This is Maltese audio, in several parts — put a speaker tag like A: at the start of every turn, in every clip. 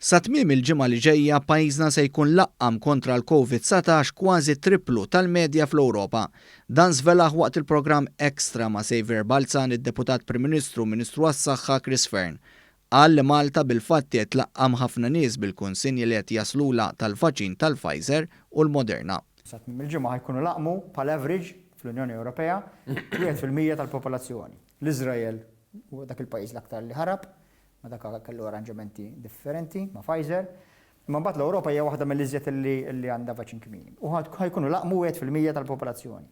A: Sa tmiem il-ġimgħa li ġejja Pajjiżna se jkun laqqam kontra l-COVID-19 kważi tripplu tal-medja fl-Ewropa. Dan żvelaħ waqt il-programm XTRA ma' Saviour Balzan, id-Deputat Prim Ministru, Ministru għas-Saħħa Chris Fearne. Qal li Malta bil-fatti qed tlaqqam ħafna nies bil-kunsinji li qed jaslula tal-vaċċin tal-Pfizer u l-Moderna.
B: Sa tmiem il-ġimgħa jkunu laqmu bħal average fl-Unjoni Ewropea 1% tal-popolazzjoni. L-Iżrael huwa dak il-pajjiż l-aktar li ħarab, ma dak kellu arranġamenti differenti ma' Pfizer. Imma mbagħad l-Ewropa hija waħda mill-iżjed li għandha vaċċin kmieni. U ħajkunu laqmu 1% tal-popolazzjoni.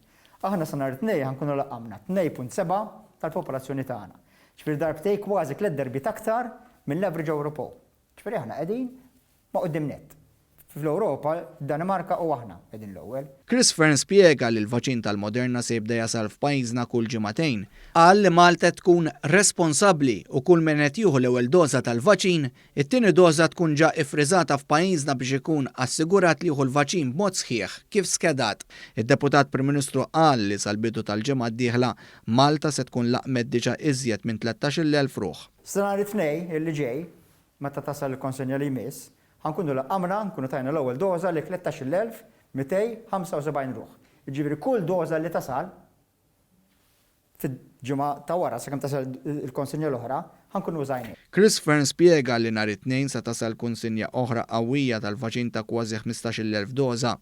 B: Aħna sa nhar it-tnejn ħankunu laqqamna 2.7 tal-popolazzjoni tagħna. Ġifieri darbtej kważi 3 darbiet aktar mill-average Ewropew. Ġifieri aħna qegħdin ma' quddiem nett. Fl-Ewropa, Danimarka u aħna qegħdin l-ewwel.
A: Chris Fearne spjega li l-vaċċin tal-Moderna se jibda jasal f'pajjiżna kull ġimagħtejn. Qal li Malta tkun responsabbli u kull min qed jieħu l-ewwel doża tal-vaċċin, it-tieni doża tkun ġa iffriżata f'pajjiżna biex ikun assigurat li jieħu l-vaċċin b'mod sħiħ kif skedat. Id-Deputat Prim Ministru qal li sal-bidu tal-ġimgħa d-dieħla Malta se tkun laqqmet diġà iżjed minn 13,000 ruħ.
B: Sa nhar it-tnejn illi ġej, meta tasal il-konsenja li jmiss, ħankunu laqqamna, nkunu tajna l-ewwel doża li 13,275 ruħ. Jiġifieri kull doża li tasal fid-ġimgħa ta' wara sakemm tasal il-konsinja l-oħra, ħankunu użajni.
A: Chris Fearne spjega li nhar it-tnejn se tasal konsinja oħra qawwija tal-vaċċin ta' kważi 15,000 doża.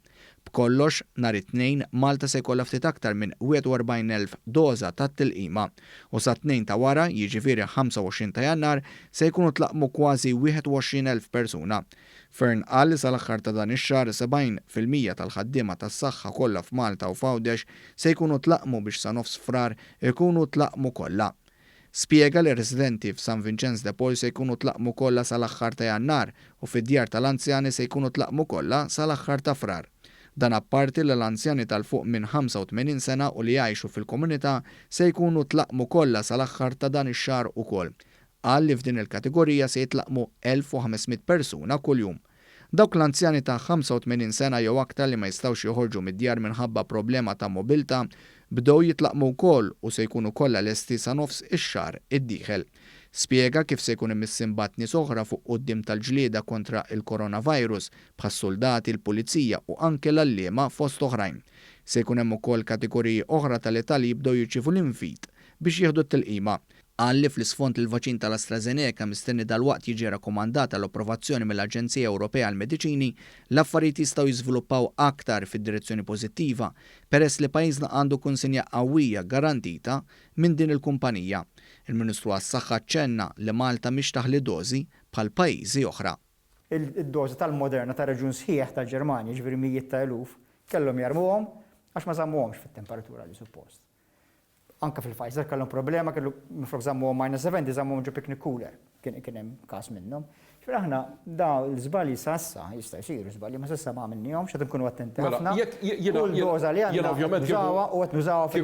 A: B'kollox nhar it-tnejn Malta se jkollha ftit aktar minn 41,000 doża tat-tilqima u sa tnejn ta' wara, jiġifieri 25 ta' Jannar, se jkunu tlaqmu kważi 21,000 persuna. Fearne qal li sal-aħħar ta' dan ix-xahar 70% tal-ħaddiema tas-saħħa kollha f'Malta u f'Għawdex se jkunu tlaqmu biex sa nofs frar ikunu tlaqmu kollha. Spjega li residenti f'San Vincenz de Paul se jkunu tlaqmu kollha sal-aħħar ta' Jannar u fid-djar tal-anzjani se jkunu tlaqmu kollha sal-aħħar ta' frar. Dan apparti li l-anzjani tal-fuq minn 85 sena u li jgħixu fil-komunità se jkunu tlaqmu kollha sal-aħħar ta' dan ix-xahar ukoll. Qal li f'din il-kategorija se jitlaqmu 1500 persuna kuljum. Dawk l-anzjani ta' 85 sena jew aktar li ma jistgħux joħorġu mid-djar minħabba problema ta' mobilta bdew jitlaqmu wkoll u se jkunu kollha lesti sa nofs ix-xahar id-dieħel. Spjega kif se jkun immissimbat nies oħra fuq quddiem tal-ġlieda kontra il-coronavirus bħas-soldati, il-pulizija u anke l-għalliema fost oħrajn. Se jkun hemm ukoll kategoriji oħra tal-età li jibdew jirċievu l-infid biex jieħdu t-tilqima. Qal li fl-isfond il-vaċċin tal-AstraZeneca mistenni dal-waqt jiġi rakkomandata l-approvazzjoni mill-Aġenzija Ewropea għall-Mediċini, l-affarijiet jistgħu jiżviluppaw aktar fid-direzzjoni pożittiva peress li pajjiżna għandu kunsinja qawwija garantita minn din il-kumpanija. Il-Ministru għas-Saħħa ċenna li Malta mhix taħli dożi bħal pajjiżi oħra.
B: Id-doża tal-Moderna ta' reġjun sħiħ tal-Ġermanja, ġifieri mijiet ta' eluf, kellhom jarmuhom għax ma żammuhomx fit-temperatura li suppost. Anke fil-Pfizer kellhom problema, kellu mifrok żammuhom -70 żammuhom ġo picnic cooler. Kien hemm każ minnhom. Ġifieri aħna daw l-żbalji sassa jista' jsiru żbalji ma s'issa ma għamilnihomx qed inkunu attenti ħafna. Kull doża li għandna nużawha u qed nużawha fil